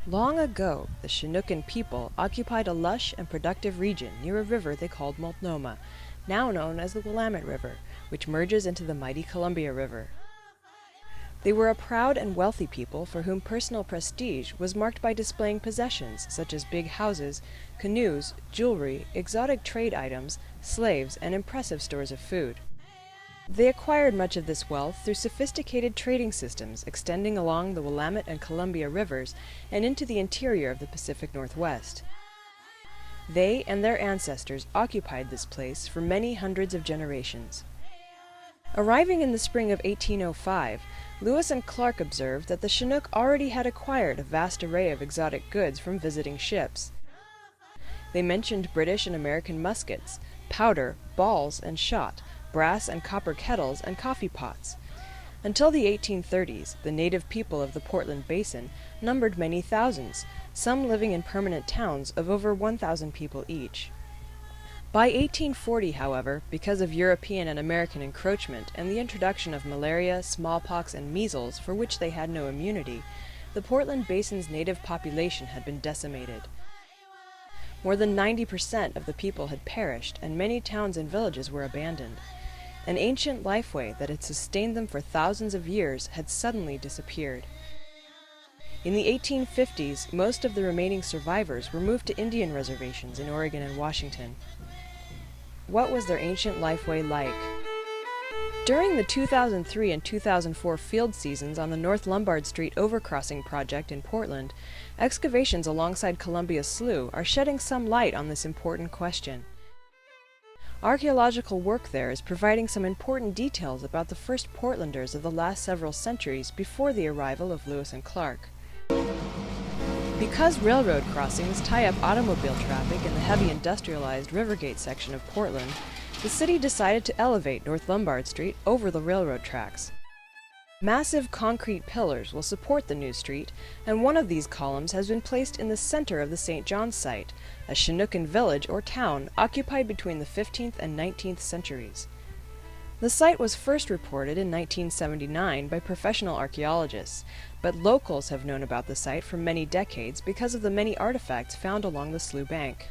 Long ago, the Chinookan people occupied a lush and productive region near a river they called Multnomah, now known as the Willamette River, which merges into the mighty Columbia River. They were a proud and wealthy people for whom personal prestige was marked by displaying possessions such as big houses, canoes, jewelry, exotic trade items, slaves, and impressive stores of food. They acquired much of this wealth through sophisticated trading systems extending along the Willamette and Columbia rivers and into the interior of the Pacific Northwest. They and their ancestors occupied this place for many hundreds of generations. Arriving in the spring of 1805, Lewis and Clark observed that the Chinook already had acquired a vast array of exotic goods from visiting ships. They mentioned British and American muskets, powder, balls, and shot, brass and copper kettles, and coffee pots. Until the 1830s, the native people of the Portland Basin numbered many thousands, some living in permanent towns of over 1,000 people each. By 1840, however, because of European and American encroachment and the introduction of malaria, smallpox, and measles for which they had no immunity, the Portland Basin's native population had been decimated. More than 90% of the people had perished, and many towns and villages were abandoned. An ancient lifeway that had sustained them for thousands of years had suddenly disappeared. In the 1850s, most of the remaining survivors were moved to Indian reservations in Oregon and Washington. What was their ancient lifeway like? During the 2003 and 2004 field seasons on the North Lombard Street Overcrossing project in Portland, excavations alongside Columbia Slough are shedding some light on this important question. Archaeological work there is providing some important details about the first Portlanders of the last several centuries before the arrival of Lewis and Clark. Because railroad crossings tie up automobile traffic in the heavy industrialized Rivergate section of Portland, the city decided to elevate North Lombard Street over the railroad tracks. Massive concrete pillars will support the new street, and one of these columns has been placed in the center of the St. John's site, a Chinookan village or town occupied between the 15th and 19th centuries. The site was first reported in 1979 by professional archaeologists, but locals have known about the site for many decades because of the many artifacts found along the slough bank.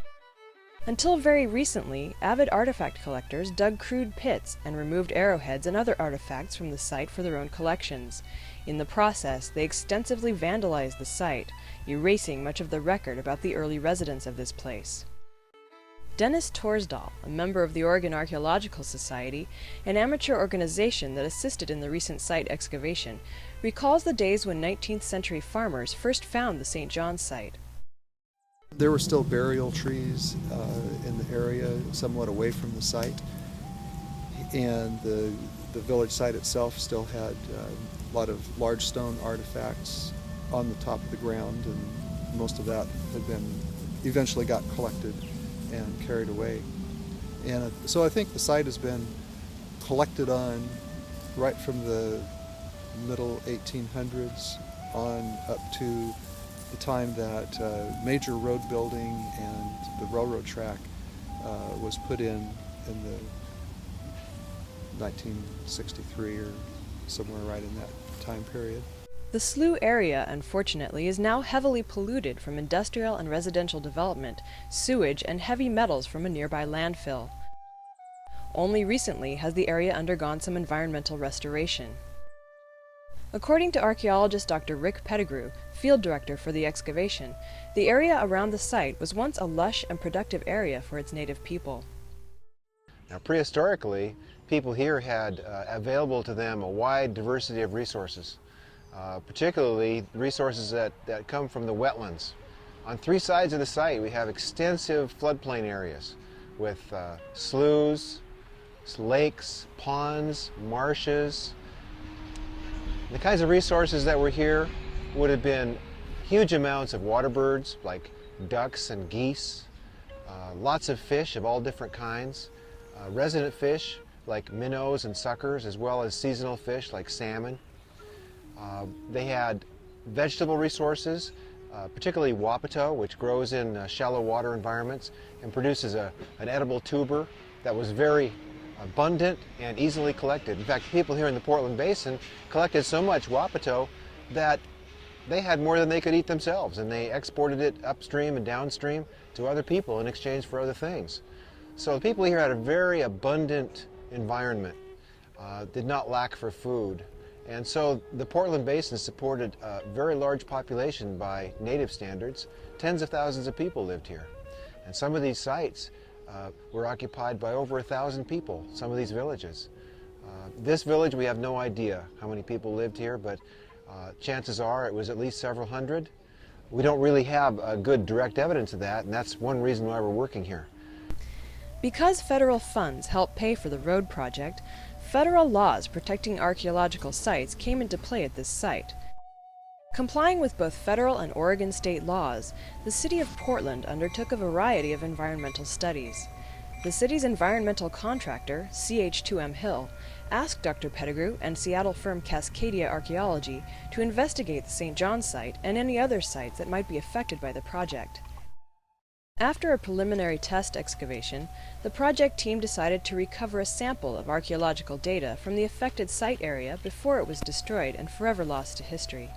Until very recently, avid artifact collectors dug crude pits and removed arrowheads and other artifacts from the site for their own collections. In the process, they extensively vandalized the site, erasing much of the record about the early residents of this place. Dennis Torsdahl, a member of the Oregon Archaeological Society, an amateur organization that assisted in the recent site excavation, recalls the days when 19th century farmers first found the St. John's site. There were still burial trees in the area, somewhat away from the site, and the village site itself still had a lot of large stone artifacts on the top of the ground, and most of that had been eventually got collected and carried away. And so I think the site has been collected on right from the middle 1800s on up to the time that major road building and the railroad track was put in the 1963 or somewhere right in that time period. The slough area, unfortunately, is now heavily polluted from industrial and residential development, sewage, and heavy metals from a nearby landfill. Only recently has the area undergone some environmental restoration. According to archaeologist Dr. Rick Pettigrew, field director for the excavation, the area around the site was once a lush and productive area for its native people. Now, prehistorically, people here had available to them a wide diversity of resources, particularly resources that come from the wetlands. On three sides of the site, we have extensive floodplain areas with sloughs, lakes, ponds, marshes. The kinds of resources that were here would have been huge amounts of water birds like ducks and geese, lots of fish of all different kinds, resident fish like minnows and suckers, as well as seasonal fish like salmon. They had vegetable resources, particularly wapato, which grows in shallow water environments and produces an edible tuber that was very abundant and easily collected. In fact, people here in the Portland Basin collected so much wapato that they had more than they could eat themselves, and they exported it upstream and downstream to other people in exchange for other things. So the people here had a very abundant environment, did not lack for food. And so the Portland Basin supported a very large population by native standards. Tens of thousands of people lived here. And some of these sites were occupied by over 1,000 people, some of these villages. This village, we have no idea how many people lived here, but chances are it was at least several hundred. We don't really have good direct evidence of that, and that's one reason why we're working here. Because federal funds helped pay for the road project, federal laws protecting archaeological sites came into play at this site. Complying with both federal and Oregon state laws, the City of Portland undertook a variety of environmental studies. The city's environmental contractor, CH2M Hill, asked Dr. Pettigrew and Seattle firm Cascadia Archaeology to investigate the St. John site and any other sites that might be affected by the project. After a preliminary test excavation, the project team decided to recover a sample of archaeological data from the affected site area before it was destroyed and forever lost to history.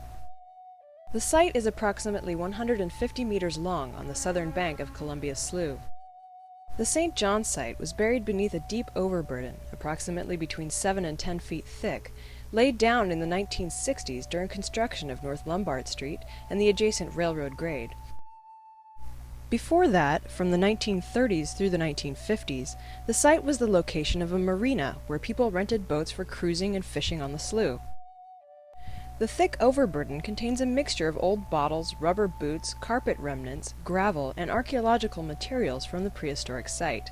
The site is approximately 150 meters long on the southern bank of Columbia Slough. The St. John site was buried beneath a deep overburden, approximately between 7 and 10 feet thick, laid down in the 1960s during construction of North Lombard Street and the adjacent railroad grade. Before that, from the 1930s through the 1950s, the site was the location of a marina where people rented boats for cruising and fishing on the slough. The thick overburden contains a mixture of old bottles, rubber boots, carpet remnants, gravel, and archaeological materials from the prehistoric site.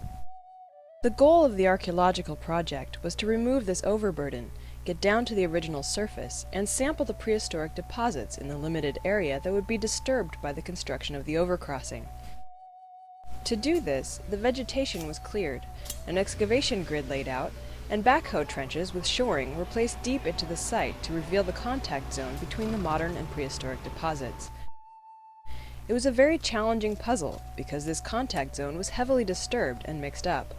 The goal of the archaeological project was to remove this overburden, get down to the original surface, and sample the prehistoric deposits in the limited area that would be disturbed by the construction of the overcrossing. To do this, the vegetation was cleared, an excavation grid laid out, and backhoe trenches with shoring were placed deep into the site to reveal the contact zone between the modern and prehistoric deposits. It was a very challenging puzzle because this contact zone was heavily disturbed and mixed up.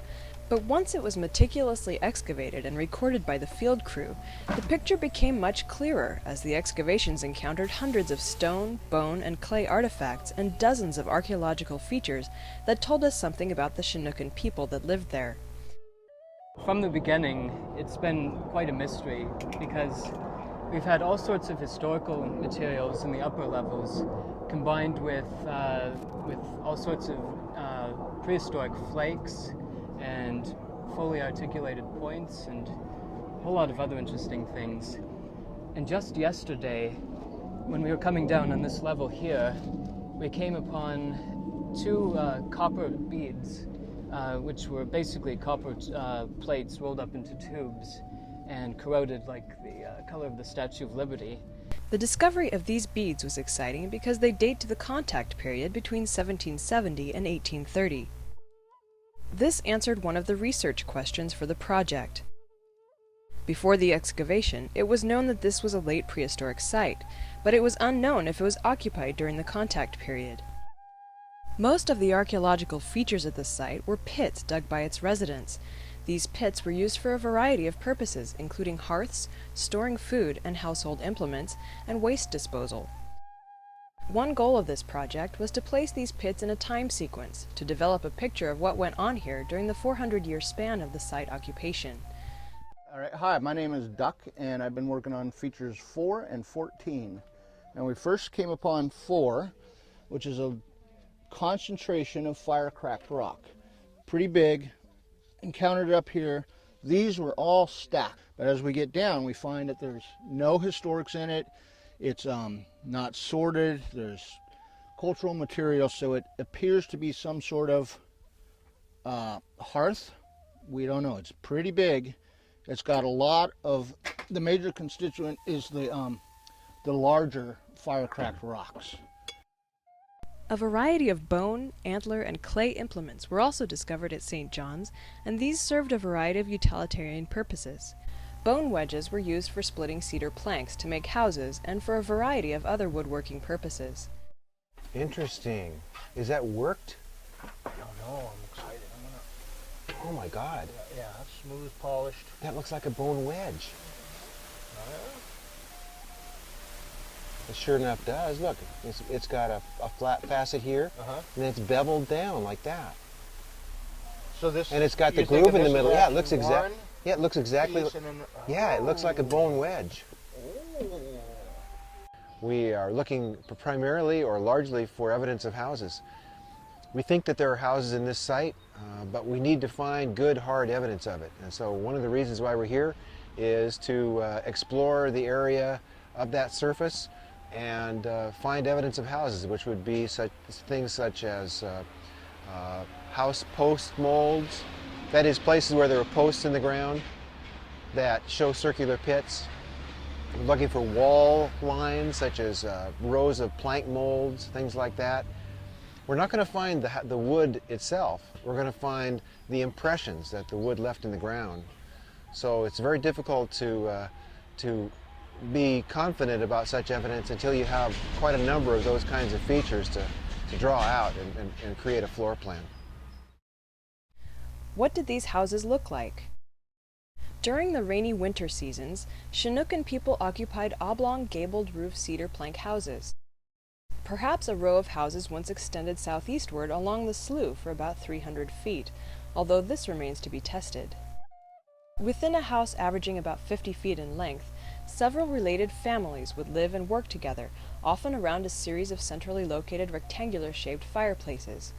But once it was meticulously excavated and recorded by the field crew, the picture became much clearer as the excavations encountered hundreds of stone, bone, and clay artifacts and dozens of archaeological features that told us something about the Chinookan people that lived there. From the beginning, it's been quite a mystery because we've had all sorts of historical materials in the upper levels combined with all sorts of prehistoric flakes and fully articulated points and a whole lot of other interesting things. And just yesterday, when we were coming down on this level here, we came upon two copper beads, which were basically copper plates rolled up into tubes and corroded like the color of the Statue of Liberty. The discovery of these beads was exciting because they date to the contact period between 1770 and 1830. This answered one of the research questions for the project. Before the excavation, it was known that this was a late prehistoric site, but it was unknown if it was occupied during the contact period. Most of the archaeological features at the site were pits dug by its residents. These pits were used for a variety of purposes, including hearths, storing food and household implements, and waste disposal. One goal of this project was to place these pits in a time sequence, to develop a picture of what went on here during the 400-year span of the site occupation. All right, hi, my name is Duck, and I've been working on features 4 and 14. And we first came upon 4, which is a concentration of fire-cracked rock. Pretty big, encountered it up here. These were all stacked, but as we get down, we find that there's no historics in it. It's not sorted, there's cultural material, so it appears to be some sort of hearth. We don't know, it's pretty big. It's got a lot of, the major constituent is the larger fire-cracked rocks. A variety of bone, antler, and clay implements were also discovered at St. John's, and these served a variety of utilitarian purposes. Bone wedges were used for splitting cedar planks to make houses and for a variety of other woodworking purposes. Interesting. Is that worked? I don't know, I'm excited. Oh my God. Yeah, that's smooth, polished. That looks like a bone wedge. It sure enough does. Look, it's got a flat facet here, and it's beveled down like that. So this, and it's got the groove in the middle. Yeah, it looks exactly. Yeah, it looks exactly. Yeah, it looks like a bone wedge. We are looking primarily or largely for evidence of houses. We think that there are houses in this site, but we need to find good, hard evidence of it. And so one of the reasons why we're here is to explore the area of that surface and find evidence of houses, which would be things such as house post molds, that is, places where there are posts in the ground that show circular pits. We're looking for wall lines, such as rows of plank molds, things like that. We're not going to find the wood itself. We're going to find the impressions that the wood left in the ground. So it's very difficult to be confident about such evidence until you have quite a number of those kinds of features to draw out and create a floor plan. What did these houses look like? During the rainy winter seasons, Chinookan people occupied oblong gabled roof cedar plank houses. Perhaps a row of houses once extended southeastward along the slough for about 300 feet, although this remains to be tested. Within a house averaging about 50 feet in length, several related families would live and work together, often around a series of centrally located rectangular-shaped fireplaces.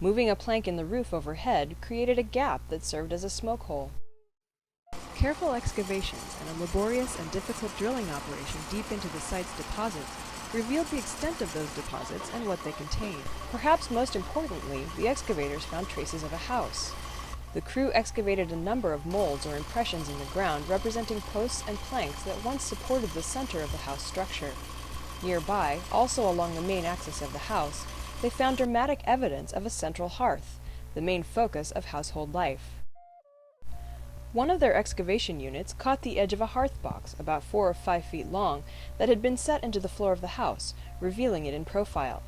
Moving a plank in the roof overhead created a gap that served as a smoke hole. Careful excavations and a laborious and difficult drilling operation deep into the site's deposits revealed the extent of those deposits and what they contained. Perhaps most importantly, the excavators found traces of a house. The crew excavated a number of molds or impressions in the ground representing posts and planks that once supported the center of the house structure. Nearby, also along the main axis of the house, they found dramatic evidence of a central hearth, the main focus of household life. One of their excavation units caught the edge of a hearth box, about 4 or 5 feet long, that had been set into the floor of the house, revealing it in profile.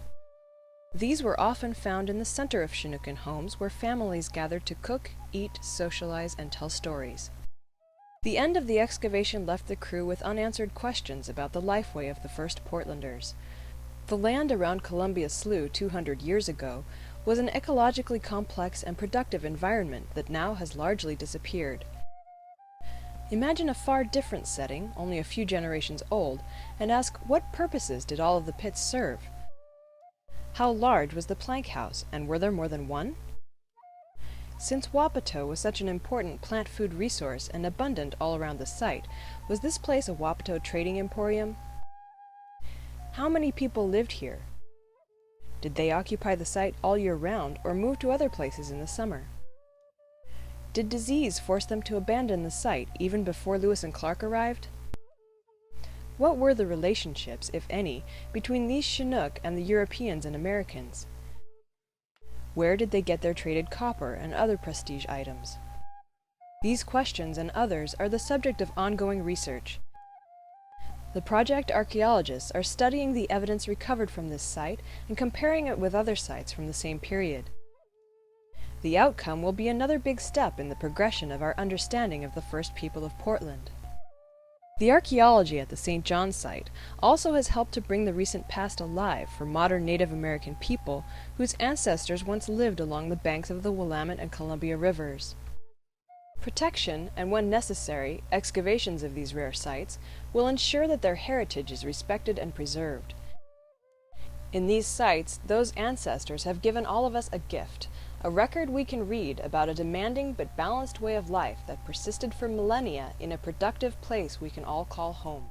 These were often found in the center of Chinookan homes where families gathered to cook, eat, socialize, and tell stories. The end of the excavation left the crew with unanswered questions about the lifeway of the first Portlanders. The land around Columbia Slough 200 years ago was an ecologically complex and productive environment that now has largely disappeared. Imagine a far different setting, only a few generations old, and ask what purposes did all of the pits serve? How large was the plank house, and were there more than one? Since Wapato was such an important plant food resource and abundant all around the site, was this place a Wapato trading emporium? How many people lived here? Did they occupy the site all year round or move to other places in the summer? Did disease force them to abandon the site even before Lewis and Clark arrived? What were the relationships, if any, between these Chinook and the Europeans and Americans? Where did they get their traded copper and other prestige items? These questions and others are the subject of ongoing research. The project archaeologists are studying the evidence recovered from this site and comparing it with other sites from the same period. The outcome will be another big step in the progression of our understanding of the first people of Portland. The archaeology at the St. John site also has helped to bring the recent past alive for modern Native American people whose ancestors once lived along the banks of the Willamette and Columbia rivers. Protection, and when necessary, excavations of these rare sites will ensure that their heritage is respected and preserved. In these sites, those ancestors have given all of us a gift, a record we can read about a demanding but balanced way of life that persisted for millennia in a productive place we can all call home.